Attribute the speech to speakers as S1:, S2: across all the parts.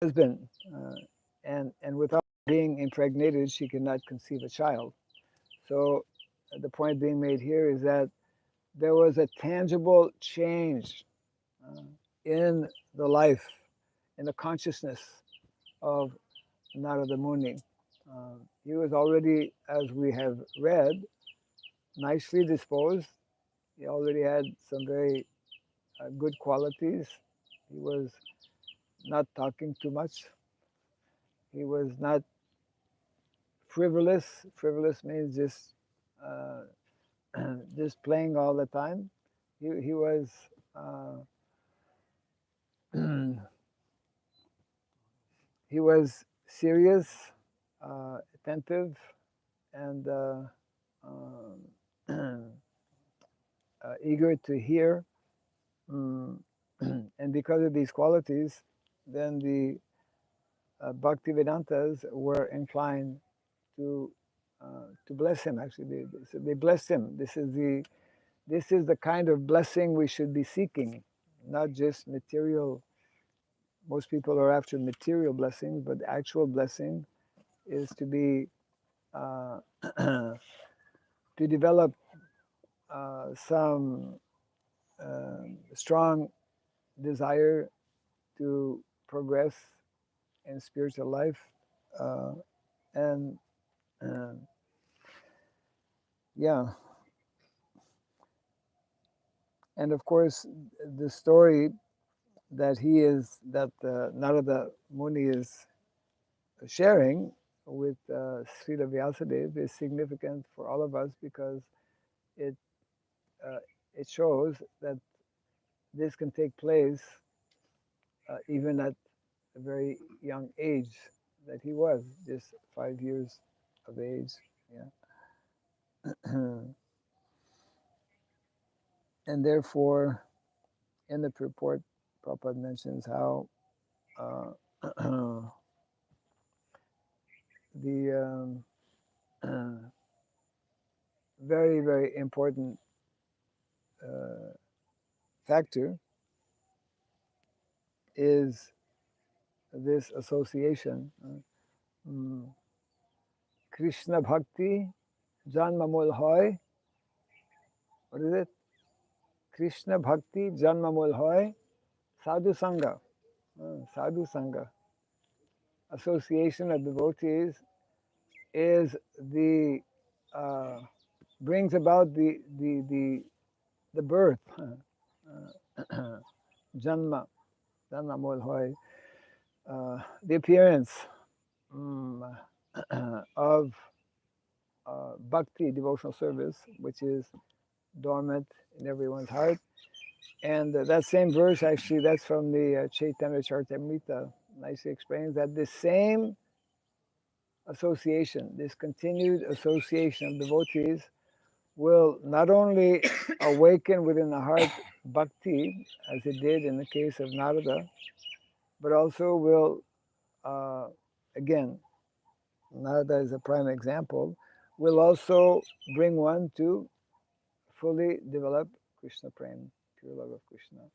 S1: husband, and without being impregnated, she could not conceive a child. So the point being made here is that there was a tangible change uh, in the life, in the consciousness of Narada Muni. He was already, as we have read, nicely disposed. He already had some very good qualities. He was not talking too much. He was not frivolous. Frivolous means uh, just playing all the time. He was uh, he was serious, attentive, and eager to hear. Mm, and because of these qualities, then the Bhaktivedantas were inclined to bless him. Actually, they blessed him. This is the kind of blessing we should be seeking, not just material. Most people are after material blessings, but the actual blessing is to be uh, to develop some strong desire to progress in spiritual life, uh, and uh, yeah, and of course, the story that Narada Muni is sharing with Srila Vyasadeva is significant for all of us because it uh, it shows that this can take place even at a very young age that he was, just 5 years of age. Yeah, and therefore, in the purport, Prabhupada mentions how uh, the very, very important uh, factor is this association. Mm, Krishna Bhakti Janmamul Hoy. What is it? Krishna Bhakti Janmamul Hoy Sadhu Sangha. Sadhu Sangha. Association of devotees is the uh, brings about the birth. Janma, Janmamul Hoy. The appearance of bhakti, devotional service, which is dormant in everyone's heart. And that same verse, actually, that's from the Chaitanya Charitamrita, nicely explains that this same association, this continued association of devotees, will not only awaken within the heart bhakti, as it did in the case of Narada, but also will, again, Narada is a prime example, will also bring one to fully develop Krishna Prem, pure love of Krishna.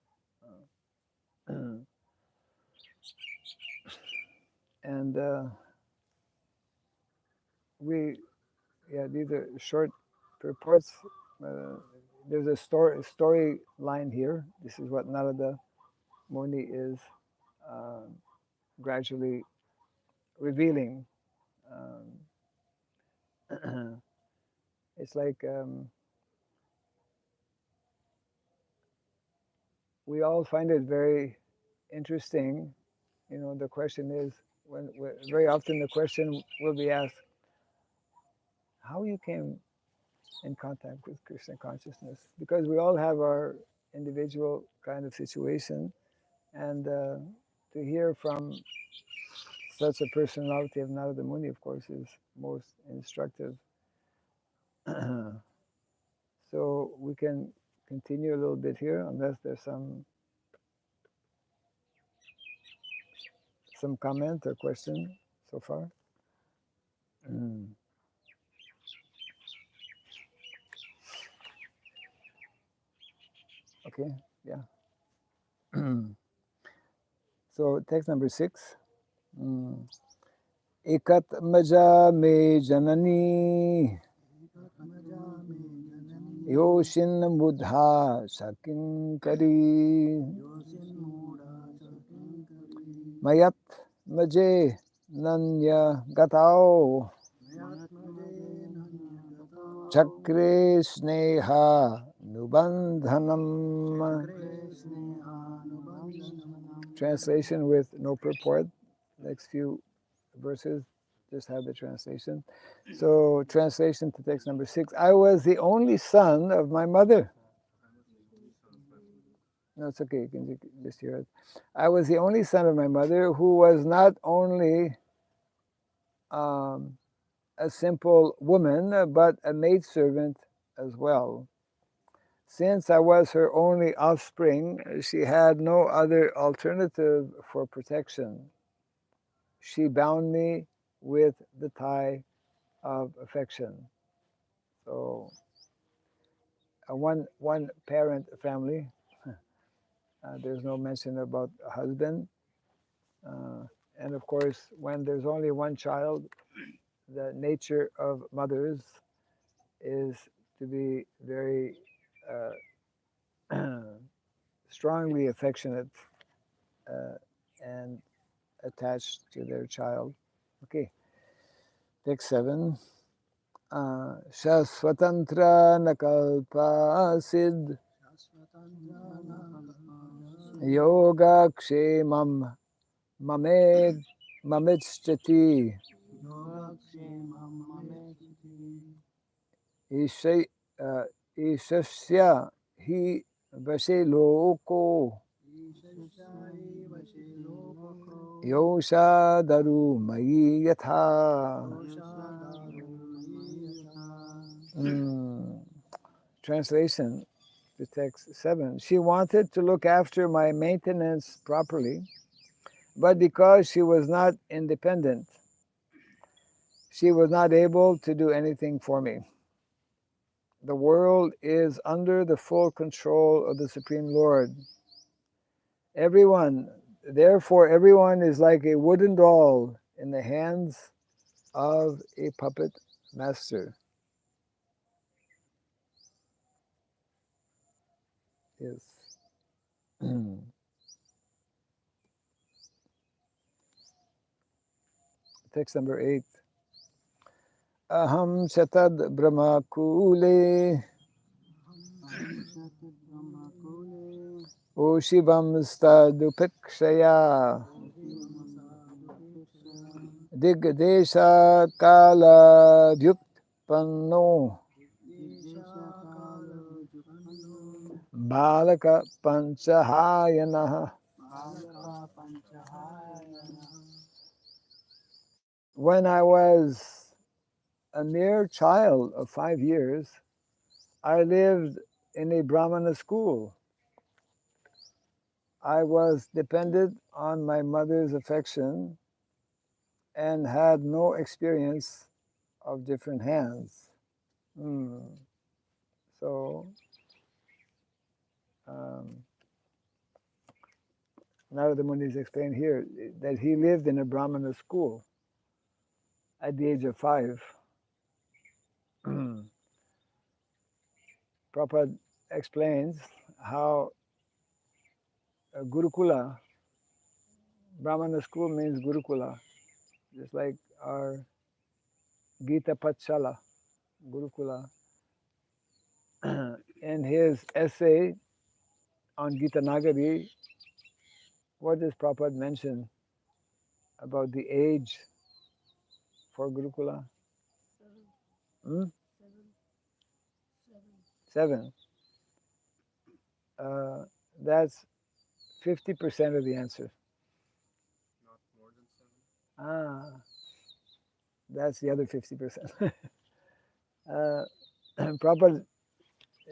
S1: And these are short reports. There's a story line here. This is what Narada Muni is gradually revealing. It's like we all find it very interesting. You know, the question is, when very often the question will be asked, how you came in contact with Krishna consciousness? Because we all have our individual kind of situation, and to hear from such a personality of Narada Muni, of course, is most instructive. So we can continue a little bit here, unless there's some comment or question so far. Okay, yeah. So text number 6. Mm. Ikat maja me janani Yoshin Buddha Sakinkari Mayat Maje Nanya Gatao Chakre Sneha Nubandhanam. Translation with no purport. Next few verses just have the translation. So, translation to text number 6. I was the only son of my mother. No, it's okay. You can just hear it. I was the only son of my mother who was not only a simple woman, but a maidservant as well. Since I was her only offspring, she had no other alternative for protection. She bound me with the tie of affection. So, a one parent family. There's no mention about a husband. And of course, when there's only one child, the nature of mothers is to be very strongly affectionate and attached to their child. Okay, text 7. Shaswatantra nakalpasid yoga kshemam mame mamichyati ishay ishasya hi vashe loko yosha daru mayi yatha. Translation to text 7. She wanted to look after my maintenance properly, but because she was not independent, she was not able to do anything for me. The world is under the full control of the Supreme Lord. Therefore, everyone is like a wooden doll in the hands of a puppet master. Yes. Text number 8. Aham chatad brahmakule O Shivam stadupekshaya Digdesha kala dyukpanno Balaka panchahayana. When I was a mere child of 5 years, I lived in a Brahmana school. I was dependent on my mother's affection and had no experience of different hands. So, Narada Muni is explaining here that he lived in a Brahmana school at the age of 5. Prabhupada explains how Gurukula, Brahmana school means Gurukula, just like our Gita Patshala, Gurukula. In his essay on Gita Nagari, what does Prabhupada mention about the age for Gurukula? 7. That's 50% of the answer.
S2: Not more than 7.
S1: That's the other 50%. Prabhupada,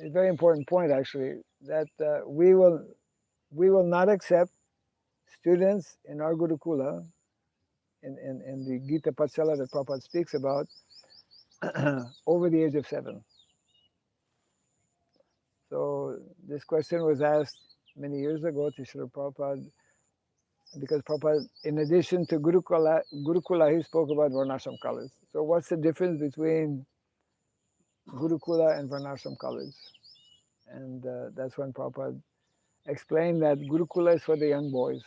S1: a very important point actually, that we will not accept students in our Gurukula, in the Gita Patsala that Prabhupada speaks about, over the age of 7. So this question was asked many years ago to Srila Prabhupada, because Prabhupada, in addition to Gurukula, he spoke about Varnashram college. So what's the difference between Gurukula and Varnashram college? And that's when Prabhupada explained that Gurukula is for the young boys,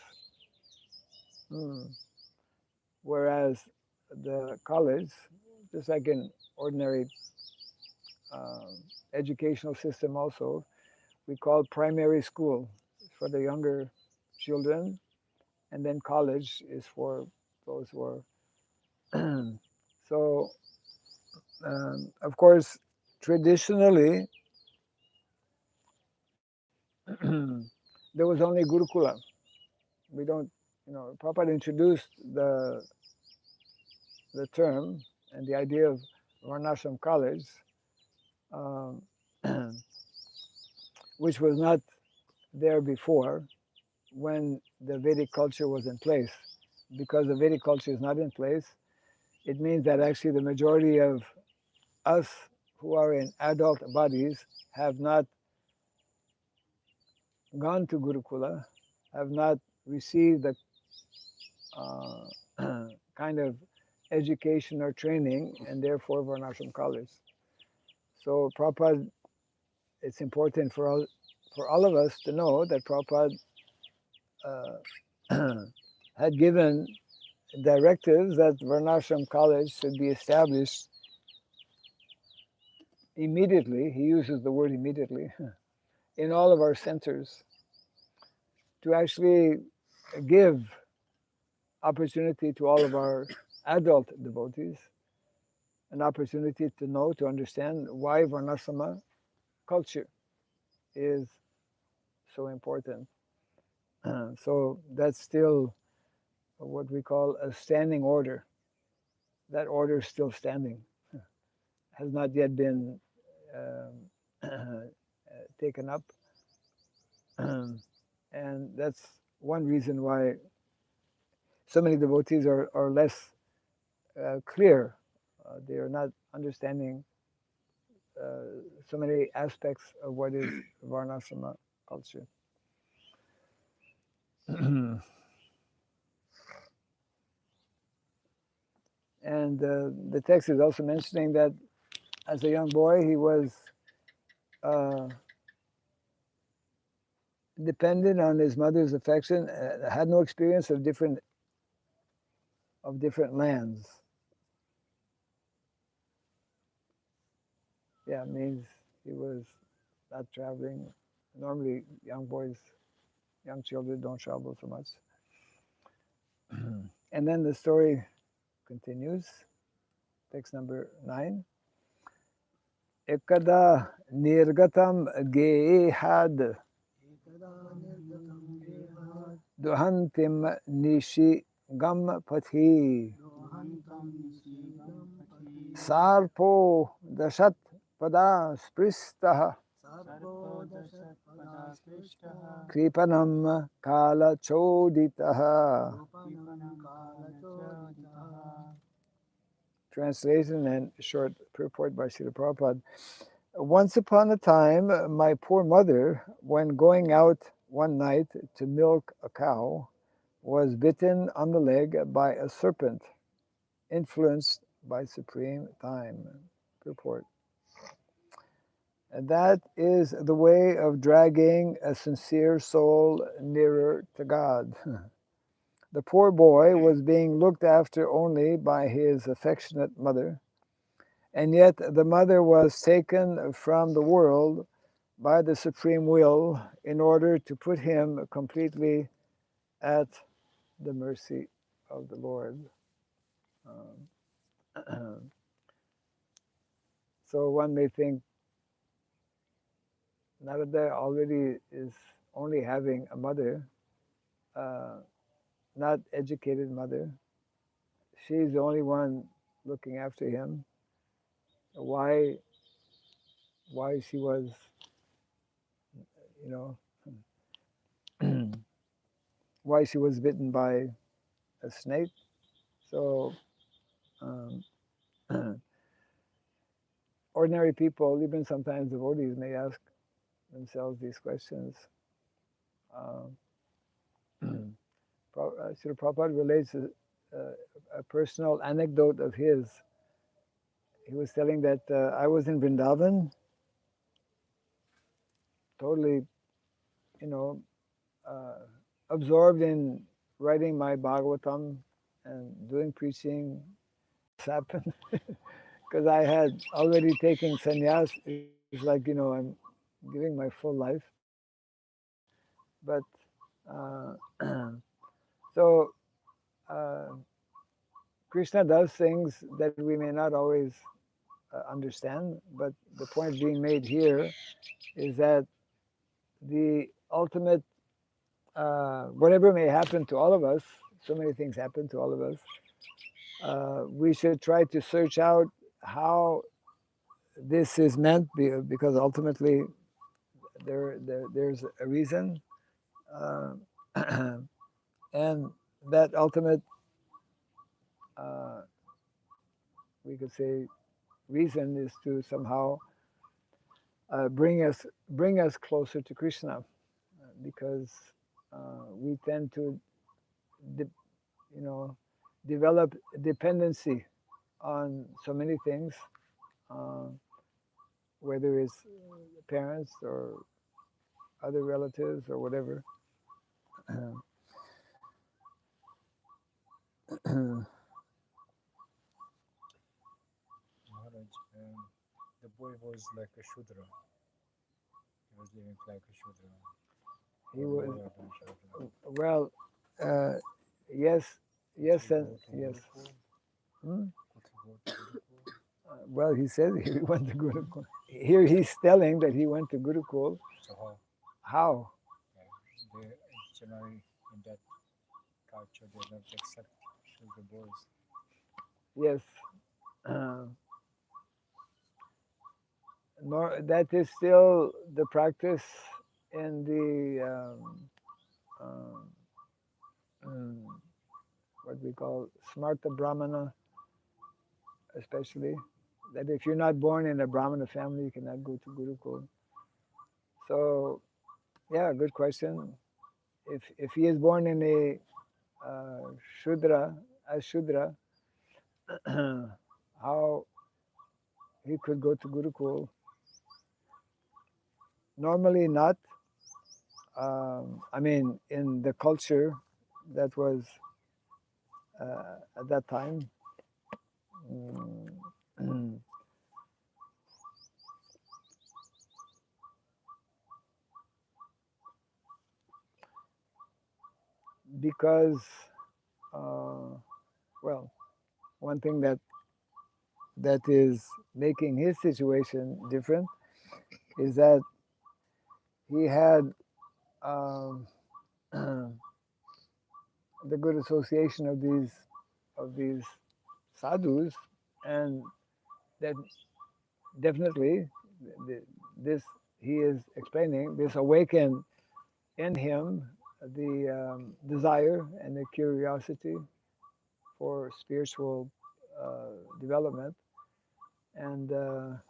S1: whereas the college, just like in ordinary educational system also, we call primary school for the younger children, and then college is for those who are so of course traditionally there was only Gurukula. We don't, Prabhupada introduced the term and the idea of Varnashram college, um, which was not there before when the Vedic culture was in place. Because the Vedic culture is not in place, it means that actually the majority of us who are in adult bodies have not gone to Gurukula, have not received the kind of education or training, and therefore Varnashram college. So Prabhupada, it's important for all of us to know that Prabhupada had given directives that Varnashram college should be established immediately. He uses the word immediately in all of our centers to actually give opportunity to all of our adult devotees an opportunity to know, to understand why Varnasrama culture is so important. So that's still what we call a standing order. That order is still standing, has not yet been taken up. And that's one reason why so many devotees are less clear. They are not understanding so many aspects of what is Varnasrama culture. And the text is also mentioning that as a young boy, he was dependent on his mother's affection, had no experience of different lands. Yeah, it means he was not traveling. Normally, young children don't travel so much. And then the story continues. Text number 9. Ekada nirgatam gehad duhantim nishi gam pathi sarpo dashat pada spristah kripanam kala choditaha. Translation and short purport by Srila Prabhupada. Once upon a time, my poor mother, when going out one night to milk a cow, was bitten on the leg by a serpent, influenced by supreme time. Purport. And that is the way of dragging a sincere soul nearer to God. The poor boy was being looked after only by his affectionate mother, and yet the mother was taken from the world by the supreme will in order to put him completely at the mercy of the Lord. So one may think Narada already is only having a mother, not educated mother. She's the only one looking after him. Why she was, why she was bitten by a snake. So ordinary people, even sometimes devotees, may ask themselves these questions. Srila Prabhupada relates a personal anecdote of his. He was telling that I was in Vrindavan, totally, you know, uh, absorbed in writing my bhagavatam and doing preaching. This happened because I had already taken sannyas. It's like, I'm giving my full life. But uh, so uh, Krishna does things that we may not always understand, but the point being made here is that the ultimate, whatever may happen to all of us, so many things happen to all of us, we should try to search out how this is meant, because ultimately there's a reason, uh, and that ultimate, uh, we could say, reason is to somehow bring us closer to Krishna, because we tend to, de- you know, develop dependency on so many things, uh, whether it's parents or other relatives or whatever.
S2: Maharaj, the boy was like a Shudra. He was living like a Shudra,
S1: He
S2: or
S1: was,
S2: lower than Shudra.
S1: well, uh, yes,
S2: Could
S1: yes,
S2: he
S1: and
S2: go to
S1: yes.
S2: Gurukul?
S1: Hmm?
S2: Could he go to Gurukul?
S1: Well, he said he went to Gurukul. Here he's telling that he went to Gurukul.
S2: So how?
S1: How?
S2: They generally in that culture they don't accept Shudra boys.
S1: Yes. Uh, nor that is still the practice in the um, mm, what we call smarta brahmana, especially, that if you're not born in a brahmana family, you cannot go to Gurukul. So, yeah, good question. If he is born in a shudra, as shudra, how he could go to Gurukul? Normally not. I mean, in the culture that was at that time, mm, because, uh, well, one thing that is making his situation different is that he had um, the good association of these sadhus, and that definitely this he is explaining, this awakened in him the desire and the curiosity for spiritual development, and um,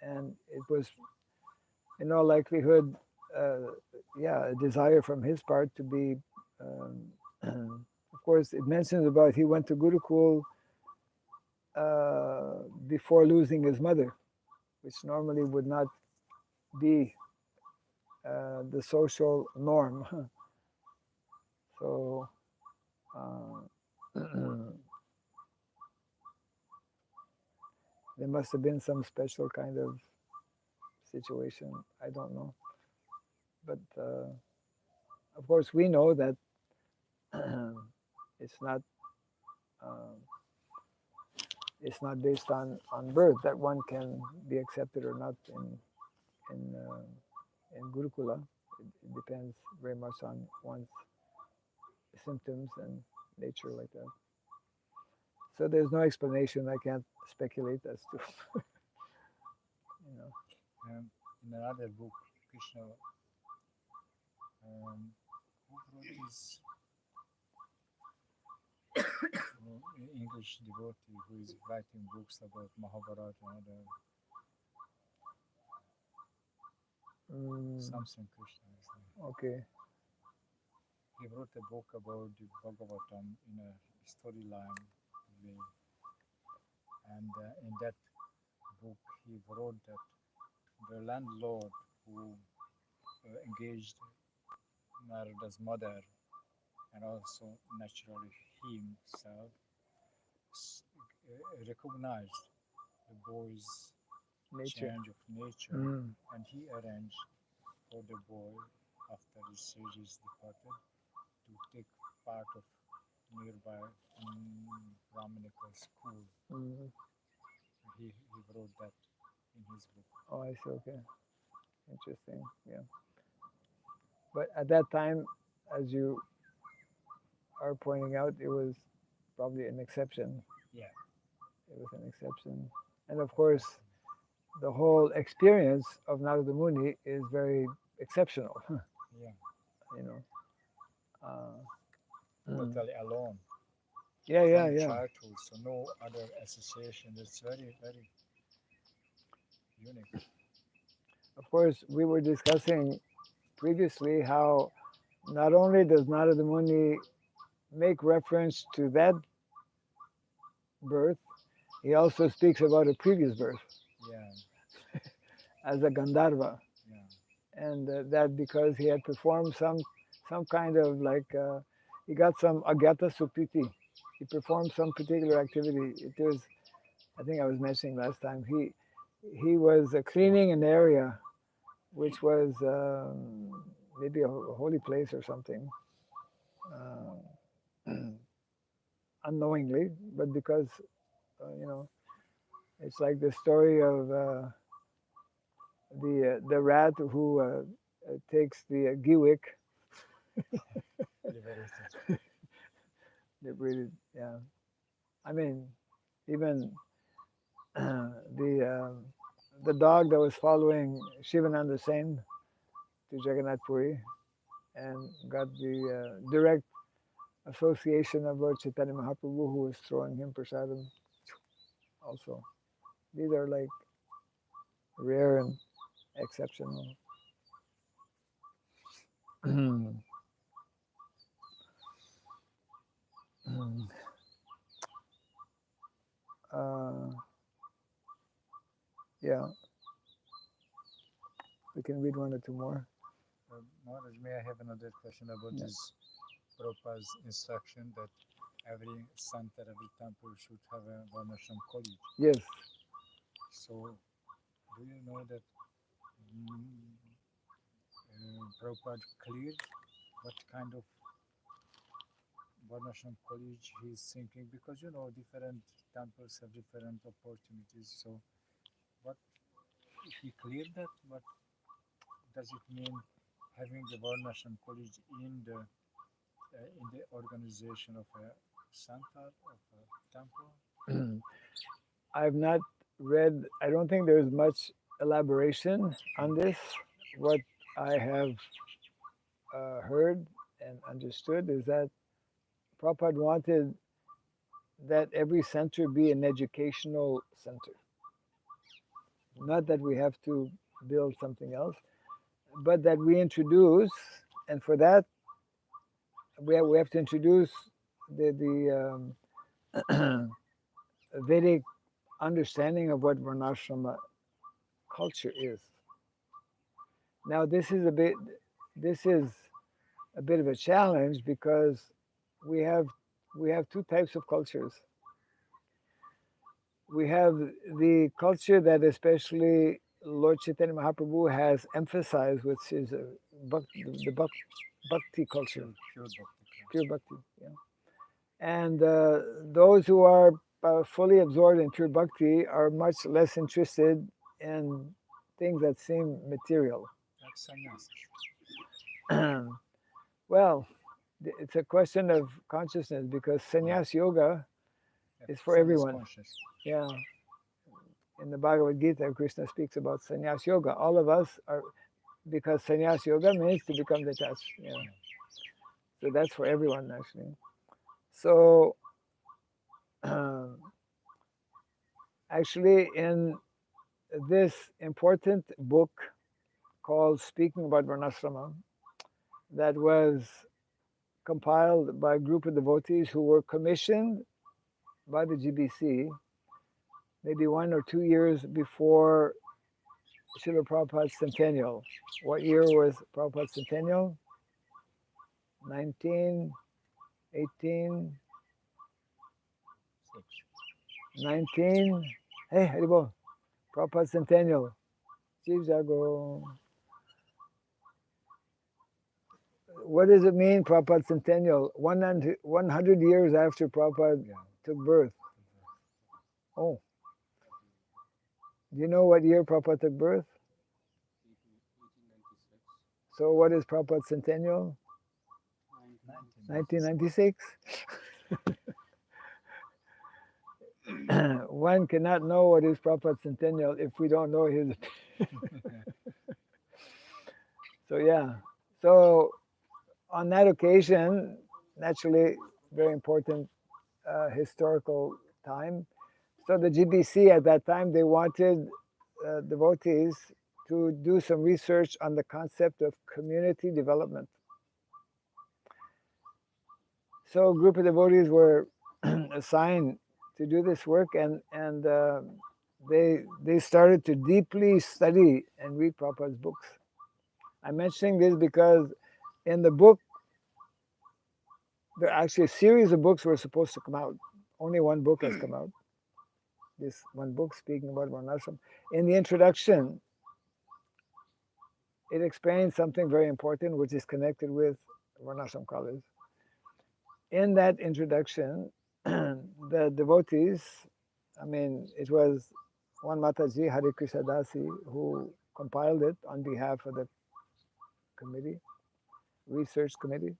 S1: and it was in all likelihood, uh, yeah, a desire from his part to be. Um, of course, it mentions about he went to Gurukul before losing his mother, which normally would not be the social norm. So there must have been some special kind of situation. I don't know, but of course we know that it's not uh, it's not based on birth that one can be accepted or not in Gurukula. It depends very much on one's symptoms and nature like that. So there's no explanation. I can't speculate as to you know.
S2: In another book, Krishna, who wrote this English devotee who is writing books about Mahabharata and other
S1: Mm,
S2: something Krishna is name.
S1: okay.
S2: he wrote a book about the Bhagavatam in a storyline way, and in that book he wrote that the landlord who engaged Narada's mother and also naturally himself recognized the boy's
S1: Nature.
S2: change of nature,
S1: Mm.
S2: and he arranged for the boy after his sages departed to take part of nearby Brahminical school.
S1: Mm.
S2: He wrote that in his book.
S1: Oh, I see. Okay, interesting. Yeah, but at that time, as you are pointing out, it was probably an exception.
S2: Yeah,
S1: It was an exception, and of course, the whole experience of Narada Muni is very exceptional.
S2: yeah,
S1: You know. Uh, mm.
S2: totally alone
S1: Yeah, yeah,
S2: from
S1: yeah.
S2: childhood, so no other association. It's very, very unique.
S1: Of course, we were discussing previously how not only does Narada Muni make reference to that birth, he also speaks about a previous birth
S2: Yeah,
S1: as a Gandharva,
S2: yeah,
S1: and that because he had performed some kind of like he got some agyata sukriti. He performed some particular activity. It was, I think I was mentioning last time, he was cleaning an area which was maybe a holy place or something, uh, unknowingly, but because you know, it's like the story of the rat who takes the giwik.
S2: liberated.
S1: Liberated, yeah. I mean, even the dog that was following Shivananda Sen to Jagannath Puri and got the direct association of Lord Chaitanya Mahaprabhu, who was throwing him prasadam also. These are like rare and exceptional. uh, yeah, we can read one or two more.
S2: Maharaj, may I have another question about
S1: Yeah.
S2: this Prabhupada's instruction that every center, every temple should have a Varnashram college?
S1: Yes.
S2: So, do you know that Prabhupada cleared what kind of Varnashram college he's thinking? Because you know, different temples have different opportunities. So, what he cleared that? What does it mean having the Varnashram college in the organization of a center of a temple?
S1: I've not read, I don't think there's much elaboration on this. What I have heard and understood is that Prabhupada wanted that every center be an educational center. Not that we have to build something else, but that we introduce, and for that, we have to introduce the Vedic understanding of what Varnashrama culture is. Now, this is a bit of a challenge because we have we have two types of cultures. We have the culture that especially Lord Chaitanya Mahaprabhu has emphasized, which is bhakti culture,
S2: Pure bhakti.
S1: pure bhakti. Yeah. And those who are fully absorbed in pure bhakti are much less interested in things that seem material.
S2: Like sannyas.
S1: Well, it's a question of consciousness because
S2: Yeah,
S1: sannyas yoga
S2: yeah.
S1: is for
S2: Sannyas
S1: everyone.
S2: conscious.
S1: Yeah. In the Bhagavad Gita, Krishna speaks about sannyas yoga. All of us are, because sannyas yoga means to become detached. Yeah.
S2: Yeah.
S1: So that's for everyone actually. So actually, in this important book called Speaking About Varnasrama, that was compiled by a group of devotees who were commissioned by the GBC maybe 1 or 2 years before Srila Prabhupada's centennial. What year was Prabhupada's centennial? 19, 18, 19. Hey, Haribo, Prabhupada's centennial. Chief Jago. What does it mean, Prabhupada's centennial? 100 years after Prabhupada took birth. Oh, do you know what year Prabhupada took birth?
S3: 1896.
S1: So what is Prabhupada's centennial? 1996. One cannot know what is Prabhupada's centennial if we don't know his. So yeah. So on that occasion, naturally, very important historical time. So the GBC at that time, they wanted devotees to do some research on the concept of community development. So a group of devotees were assigned to do this work, and they started to deeply study and read Prabhupada's books. I'm mentioning this because in the book, there are actually a series of books were supposed to come out. Only one book has come out. This one book speaking about Varnashram. In the introduction, it explains something very important which is connected with Varnashram College. In that introduction, the devotees, I mean, it was one Mataji, Hare Krishna Dasi, who compiled it on behalf of the committee, research committee.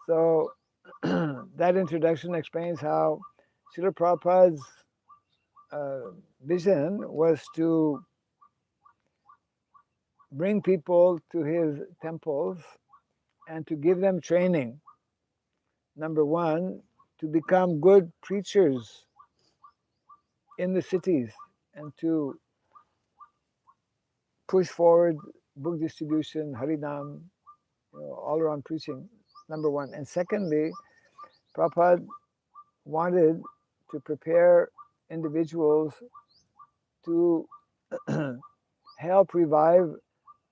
S1: So that introduction explains how Srila Prabhupada's vision was to bring people to his temples and to give them training. Number one, to become good preachers in the cities and to push forward book distribution, Harinam, all around preaching, number one. And secondly, Prabhupada wanted to prepare individuals to help revive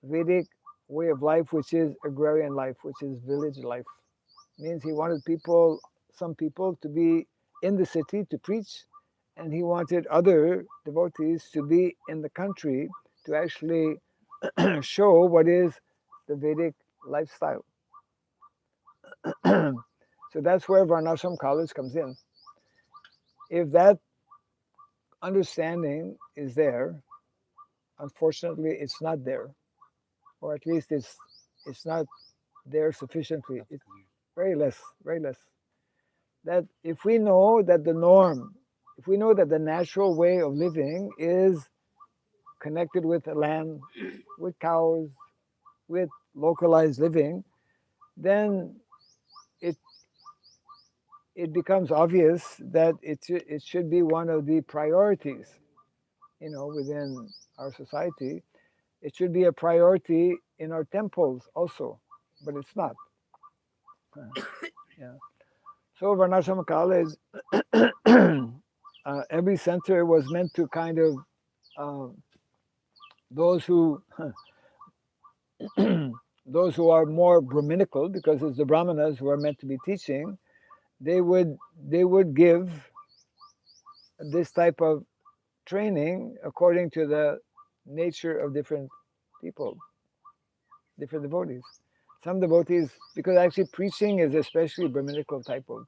S1: Vedic way of life, which is agrarian life, which is village life. Means he wanted some people to be in the city to preach, and he wanted other devotees to be in the country to actually show what is the Vedic lifestyle. So that's where Varnashram College comes in. If that understanding is there, unfortunately, it's not there, or at least it's not there sufficiently. It's very less, very less. That if we know that the norm, if we know that the natural way of living is connected with the land, with cows, with localized living, then it becomes obvious that it should be one of the priorities, within our society. It should be a priority in our temples also, but it's not. Yeah. So Varnashram College, every center was meant to kind of those who those who are more Brahminical, because it's the Brahmanas who are meant to be teaching, they would give this type of training according to the nature of different people, different devotees. Some devotees, because actually preaching is especially Brahminical type of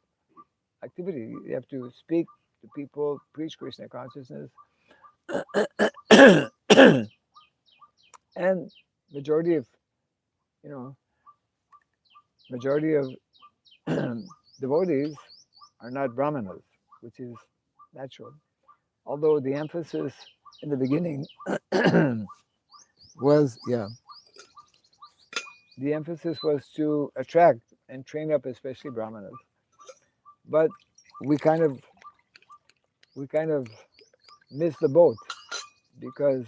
S1: activity. You have to speak to people, preach Krishna consciousness. And majority of devotees are not Brahmanas, which is natural. Although the emphasis in the beginning was the emphasis was to attract and train up especially Brahmanas. But we kind of miss the boat, because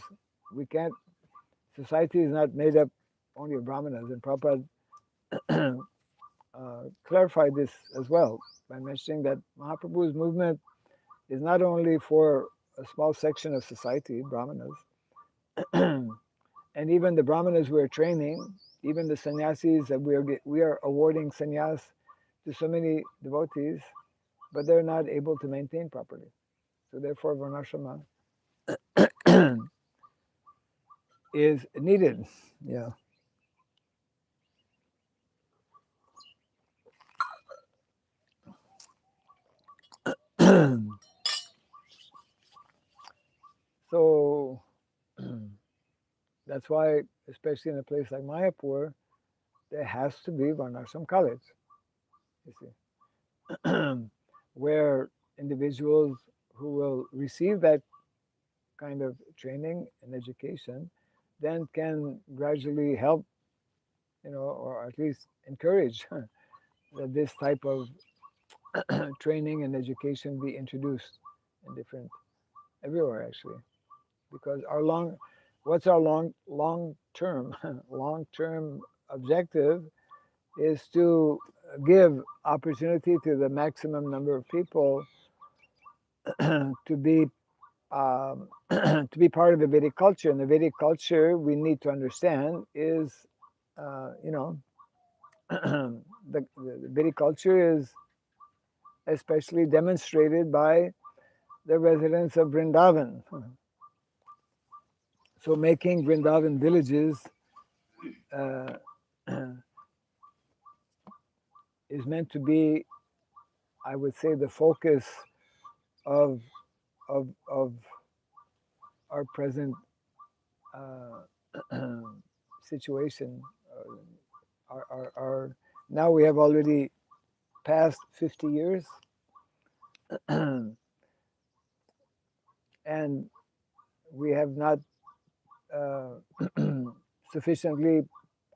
S1: we can't. Society is not made up only of Brahmanas, and Prabhupada clarified this as well by mentioning that Mahaprabhu's movement is not only for a small section of society, Brahmanas, and even the Brahmanas we are training, even the sannyasis that we are awarding sannyas to so many devotees, but they're not able to maintain properly. So therefore, varnashrama is needed. Yeah. So that's why, especially in a place like Mayapur, there has to be Varnashram college, you see, where individuals who will receive that kind of training and education then can gradually help, or at least encourage that this type of training and education be introduced in different, everywhere actually. Because what's our long term long term objective is to give opportunity to the maximum number of people to be to be part of the Vedic culture. And the Vedic culture, we need to understand, is the Vedic culture is especially demonstrated by the residents of Vrindavan. So making Vrindavan villages uh, is meant to be, I would say, the focus of of our present situation. Our now we have already passed 50 years, and we have not uh, sufficiently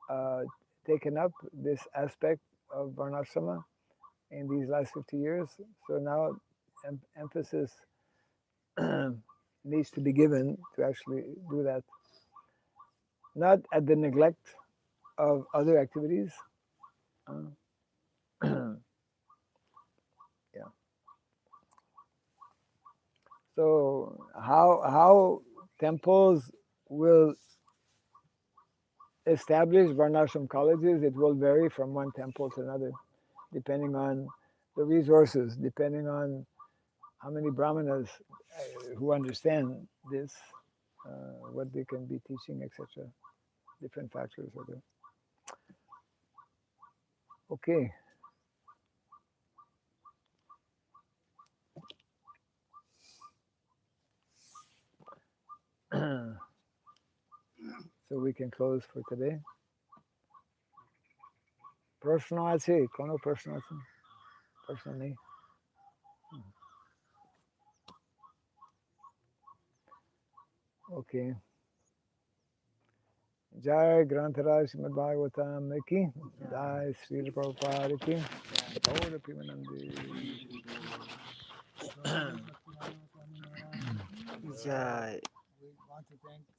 S1: uh, taken up this aspect of Varnashrama in these last 50 years. So now emphasis needs to be given to actually do that, not at the neglect of other activities. Uh, yeah. So how temples will establish Varnashram colleges, it will vary from one temple to another, depending on the resources, depending on how many brahmanas who understand this, what they can be teaching, etc. Different factors are there. Okay. So we can close for today. প্রশ্ন আছে? কোনো প্রশ্ন আছে? প্রশ্ন নেই? Okay. Jai Grantaraj Srimad Bhagavatam ki, Jai Sri Prabhupada ki, Gaur Premanandi.
S3: Jai.
S2: We want to thank